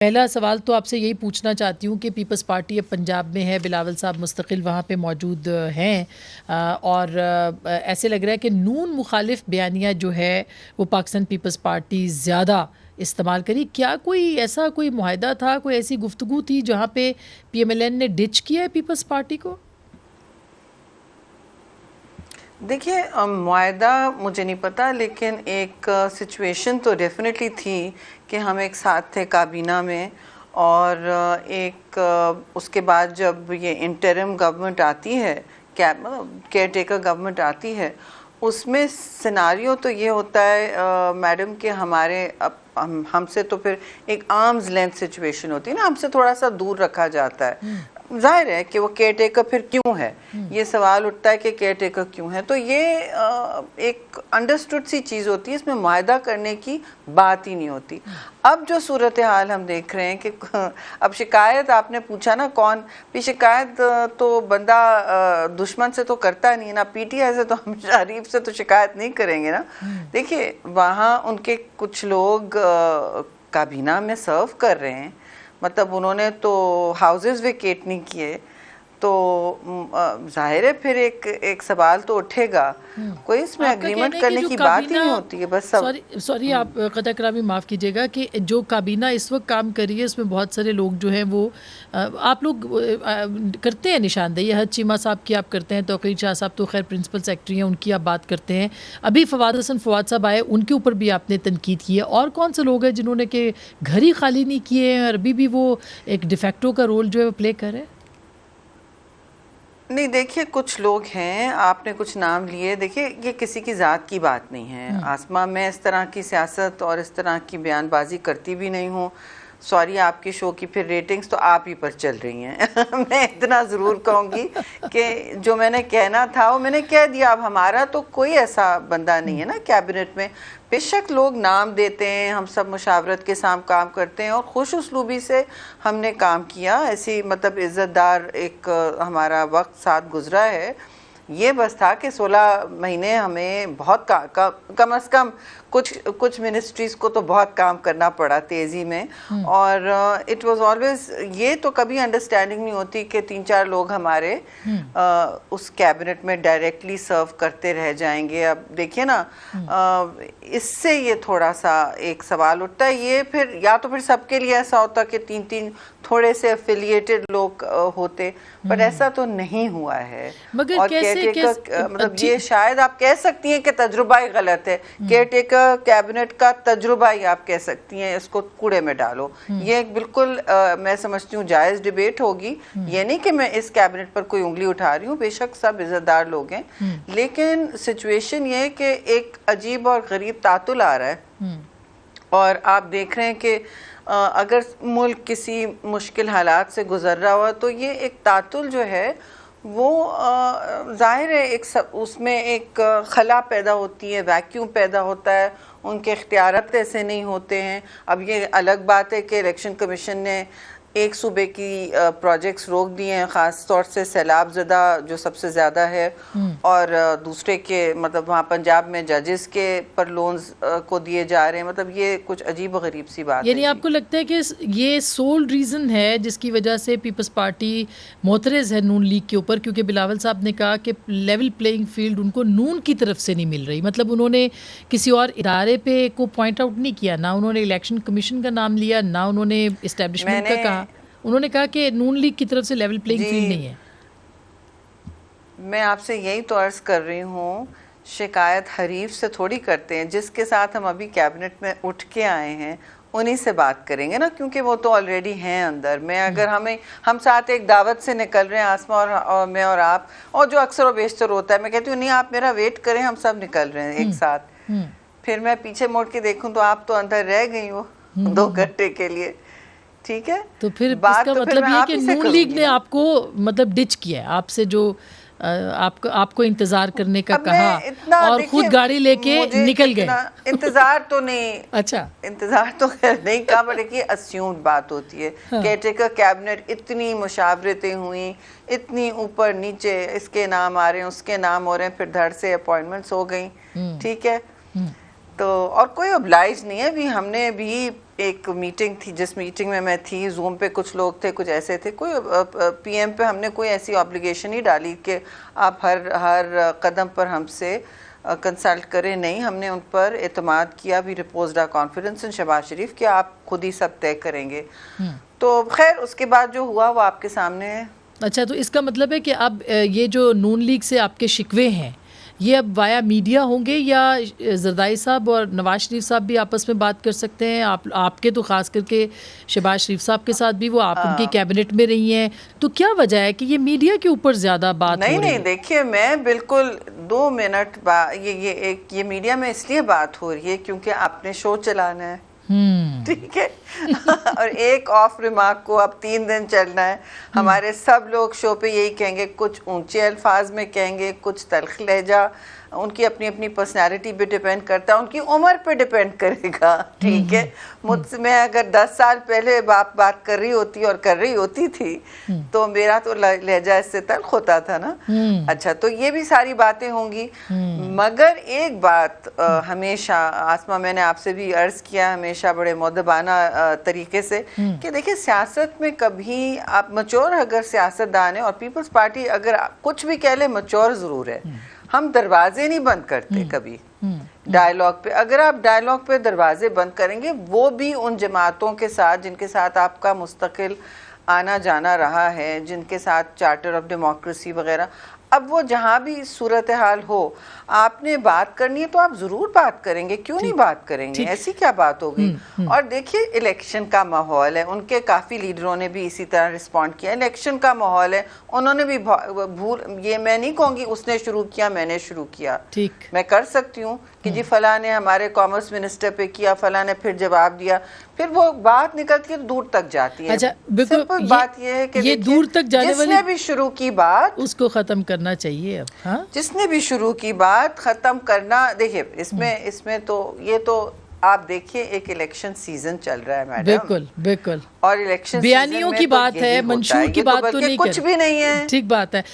پہلا سوال تو آپ سے یہی پوچھنا چاہتی ہوں کہ پیپلز پارٹی اب پنجاب میں ہے، بلاول صاحب مستقل وہاں پہ موجود ہیں، اور ایسے لگ رہا ہے کہ نون مخالف بیانیہ جو ہے وہ پاکستان پیپلز پارٹی زیادہ استعمال کری. کیا کوئی ایسا کوئی معاہدہ تھا، کوئی ایسی گفتگو تھی جہاں پہ پی ایم ایل این نے ڈچ کیا ہے پیپلز پارٹی کو؟ دیکھیے معاہدہ مجھے نہیں پتا، لیکن ایک سچویشن تو ڈیفینیٹلی تھی کہ ہم ایک ساتھ تھے کابینہ میں، اور ایک اس کے بعد جب یہ انٹرم گورنمنٹ آتی ہے، کیئر ٹیکر گورنمنٹ آتی ہے، اس میں سیناریو تو یہ ہوتا ہے میڈم کہ ہمارے ہم سے تو پھر ایک آرمز لینتھ سچویشن ہوتی ہے نا، ہم سے تھوڑا سا دور رکھا جاتا ہے. ظاہر ہے کہ وہ کیئر ٹیکر پھر کیوں ہے، یہ سوال اٹھتا ہے کہ کیئر ٹیکر کیوں ہے. تو یہ ایک انڈرسٹوڈ سی چیز ہوتی ہے، اس میں معاہدہ کرنے کی بات ہی نہیں ہوتی. اب جو صورتحال ہم دیکھ رہے ہیں کہ اب شکایت آپ نے پوچھا نا کون بھی شکایت، تو بندہ دشمن سے تو کرتا نہیں ہے نا، پی ٹی آئی سے تو ہم شریف سے تو شکایت نہیں کریں گے نا. دیکھیے وہاں ان کے کچھ لوگ کابینہ میں سرو کر رہے ہیں، مطلب انہوں نے تو ہاؤسز ویکیٹ نہیں کیے، تو ظاہر ہے پھر ایک سوال تو اٹھے گا. کوئی اس میں اگریمنٹ کرنے کی بات ہی نہیں ہوتی ہے. بس سوری آپ قطع کرامی معاف کیجیے گا کہ جو کابینہ اس وقت کام کر رہی ہے اس میں بہت سارے لوگ جو ہیں وہ آپ لوگ کرتے ہیں نشاندہی، حد چیمہ صاحب کی آپ کرتے ہیں، توقیر شاہ صاحب تو خیر پرنسپل سیکرٹری ہیں، ان کی آپ بات کرتے ہیں. ابھی فواد حسن فواد صاحب آئے، ان کے اوپر بھی آپ نے تنقید کی ہے. اور کون سے لوگ ہیں جنہوں نے کہ گھر ہی خالی نہیں کیے ہیں اور ابھی بھی وہ ایک ڈیفیکٹو کا رول جو ہے وہ پلے کر رہے ہیں؟ نہیں دیکھیے کچھ لوگ ہیں، آپ نے کچھ نام لیے، دیکھیے یہ کسی کی ذات کی بات نہیں ہے. آسمہ میں اس طرح کی سیاست اور اس طرح کی بیان بازی کرتی بھی نہیں ہوں. سوری آپ کی شو کی پھر ریٹنگز تو آپ ہی پر چل رہی ہیں. میں اتنا ضرور کہوں گی کہ جو میں نے کہنا تھا وہ میں نے کہہ دیا. اب ہمارا تو کوئی ایسا بندہ نہیں ہے نا کیبنٹ میں. بے شک لوگ نام دیتے ہیں، ہم سب مشاورت کے ساتھ کام کرتے ہیں اور خوش اسلوبی سے ہم نے کام کیا. ایسی مطلب عزت دار ایک ہمارا وقت ساتھ گزرا ہے. یہ بس تھا کہ 16 مہینے ہمیں بہت کم از کم کچھ منسٹریز کو تو بہت کام کرنا پڑا تیزی میں. اور اٹ واز آلویز یہ تو کبھی انڈرسٹینڈنگ نہیں ہوتی کہ 3-4 لوگ ہمارے اس کیبنٹ میں ڈائریکٹلی سرو کرتے رہ جائیں گے. اب دیکھیے نا اس سے یہ تھوڑا سا ایک سوال اٹھتا ہے. یہ پھر یا تو پھر سب کے لیے ایسا ہوتا کہ 3 تھوڑے سے افیلیٹڈ لوگ ہوتے، پر ایسا تو نہیں ہوا ہے. اور کیئر ٹیکر مطلب یہ شاید آپ کہہ سکتی ہیں کہ تجربہ ہی غلط ہے. کیئر ٹیکر کیبنٹ کا تجربہ ہی آپ کہہ سکتی ہیں، اس کو کوڑے میں ڈالو. یہ ایک بالکل میں سمجھتی ہوں جائز ڈیبیٹ ہوگی. یہ نہیں کہ میں اس کیبنٹ پر کوئی انگلی اٹھا رہی ہوں، بے شک سب عزت دار لوگ ہیں، لیکن سچویشن یہ ہے کہ ایک عجیب اور غریب تعطل آ رہا ہے. اور آپ دیکھ رہے ہیں کہ اگر ملک کسی مشکل حالات سے گزر رہا ہوا تو یہ ایک تعطل جو ہے وہ ظاہر ہے اس میں ایک خلا پیدا ہوتی ہے، ویکیوم پیدا ہوتا ہے، ان کے اختیارات ایسے نہیں ہوتے ہیں. اب یہ الگ بات ہے کہ الیکشن کمیشن نے ایک صوبے کی پروجیکٹس روک دیے ہیں، خاص طور سے سیلاب زدہ جو سب سے زیادہ ہے، اور دوسرے کے مطلب وہاں پنجاب میں ججز کے پر لونز کو دیے جا رہے ہیں. مطلب یہ کچھ عجیب و غریب سی بات ہے. یعنی آپ کو لگتا ہے کہ یہ سول ریزن ہے جس کی وجہ سے پیپلز پارٹی معترض ہے نون لیگ کے اوپر، کیونکہ بلاول صاحب نے کہا کہ لیول پلینگ فیلڈ ان کو نون کی طرف سے نہیں مل رہی. مطلب انہوں نے کسی اور ادارے پہ کو پوائنٹ آؤٹ نہیں کیا، نہ انہوں نے الیکشن کمیشن کا نام لیا، نہ انہوں نے اسٹیبلشمنٹ کا کہا. انہوں نے کہا کہ نون لیگ کی طرف سے لیول پلینگ فیلڈ نہیں ہے. میں آپ سے یہی تو عرض کر رہی ہوں، شکایت حریف سے تھوڑی کرتے ہیں. جس کے ساتھ ہم ابھی کیبنٹ میں اٹھ کے آئے ہیں انہی سے بات کریں گے نا، کیونکہ وہ تو آلریڈی ہیں اندر. میں اگر ہم ساتھ ایک دعوت سے نکل رہے ہیں، آسمہ اور میں اور آپ، اور جو اکثر و بیشتر ہوتا ہے، میں کہتی ہوں نہیں آپ میرا ویٹ کریں، ہم سب نکل رہے ہیں ایک ساتھ. پھر میں پیچھے موڑ کے دیکھوں تو آپ تو اندر رہ گئی ہو 2 گھنٹے کے لیے. ٹھیک ہے، تو پھر اس کا مطلب یہ کہ نون لیگ نے آپ کو مطلب ڈچ کیا ہے، آپ سے جو آپ کو انتظار کرنے کا کہا اور خود گاڑی لے کے نکل گئے. انتظار تو نہیں، اچھا انتظار تو نہیں کہا، بٹ ایک یہ اسیومڈ بات ہوتی ہے. کیئر ٹیکر کیبنٹ اتنی مشاورتیں ہوئیں، اتنی اوپر نیچے، اس کے نام آ رہے ہیں، اس کے نام ہو رہے ہیں، پھر دھڑ سے اپوائنٹمنٹس ہو گئیں. ٹھیک ہے، تو اور کوئی اوبلائج نہیں ہے. بھی ہم نے بھی ایک میٹنگ تھی جس میٹنگ میں تھی, زوم پہ کچھ لوگ تھے, کچھ ایسے تھے, کوئی پی ایم پہ ہم نے کوئی ایسی آبلیگیشن نہیں ڈالی کہ آپ ہر قدم پر ہم سے کنسلٹ کریں, نہیں, ہم نے ان پر اعتماد کیا, بھی ریپوزڈ آ کانفیڈنس ان شہباز شریف کہ آپ خود ہی سب طے کریں گے. تو خیر اس کے بعد جو ہوا وہ آپ کے سامنے ہے. اچھا, تو اس کا مطلب ہے کہ اب یہ جو نون لیگ سے آپ کے شکوے ہیں یہ اب وایا میڈیا ہوں گے, یا زردائی صاحب اور نواز شریف صاحب بھی آپس میں بات کر سکتے ہیں؟ آپ کے تو خاص کر کے شہباز شریف صاحب کے ساتھ بھی, وہ آپ ان کی کیبنٹ میں رہی ہیں, تو کیا وجہ ہے کہ یہ میڈیا کے اوپر زیادہ بات ہو رہی ہے؟ نہیں, دیکھیے میں بالکل 2 منٹ یہ میڈیا میں اس لیے بات ہو رہی ہے کیونکہ آپ نے شو چلانا ہے, ٹھیک ہے, اور ایک آف ریمارک کو اب 3 دن چلنا ہے. ہمارے سب لوگ شو پہ یہی کہیں گے, کچھ اونچے الفاظ میں کہیں گے, کچھ تلخ لہجہ, ان کی اپنی اپنی پرسنالٹی پہ ڈیپینڈ کرتا ہے, ان کی عمر پہ ڈیپینڈ کرے گا, ٹھیک ہے. مجھ سے میں اگر 10 سال پہلے بات کر رہی ہوتی اور کر رہی ہوتی تھی تو میرا تو لہجہ اس سے تلخ ہوتا تھا نا. اچھا, تو یہ بھی ساری باتیں ہوں گی, مگر ایک بات ہمیشہ آسمہ میں نے آپ سے بھی عرض کیا ہمیشہ بڑے مؤدبانہ طریقے سے کہ دیکھیں سیاست میں کبھی آپ میچور اگر سیاستدان ہیں, اور پیپلز پارٹی اگر کچھ بھی کہہ لے میچور ضرور ہے, ہم دروازے نہیں بند کرتے کبھی ڈائیلاگ پہ. اگر آپ ڈائیلاگ پہ دروازے بند کریں گے, وہ بھی ان جماعتوں کے ساتھ جن کے ساتھ آپ کا مستقل آنا جانا رہا ہے, جن کے ساتھ چارٹر آف ڈیموکریسی وغیرہ, اب وہ جہاں بھی صورتحال ہو آپ نے بات کرنی ہے تو آپ ضرور بات کریں گے, کیوں نہیں بات کریں گے, ایسی کیا بات ہوگی. اور دیکھیے الیکشن کا ماحول ہے, ان کے کافی لیڈروں نے بھی اسی طرح رسپونڈ کیا, الیکشن کا ماحول ہے, انہوں نے بھی یہ میں نہیں کہوں گی اس نے شروع کیا میں نے شروع کیا, میں کر سکتی ہوں کہ جی فلاں نے ہمارے کامرس منسٹر پہ کیا, فلاں نے پھر جواب دیا, پھر وہ بات نکلتی ہے دور تک جاتی ہے. سمپل بات یہ ہے کہ یہ دور تک جانے جس نے بھی شروع کی بات اس کو ختم کرنا چاہیے. اب ہاں, جس نے بھی شروع کی بات ختم کرنا. دیکھیے اس میں تو یہ تو آپ دیکھیے ایک الیکشن سیزن چل رہا ہے میڈم, بالکل, اور الیکشن بیانیوں کی بات ہے, منشور کی بات تو نہیں, کچھ بھی نہیں ہے. ٹھیک بات ہے.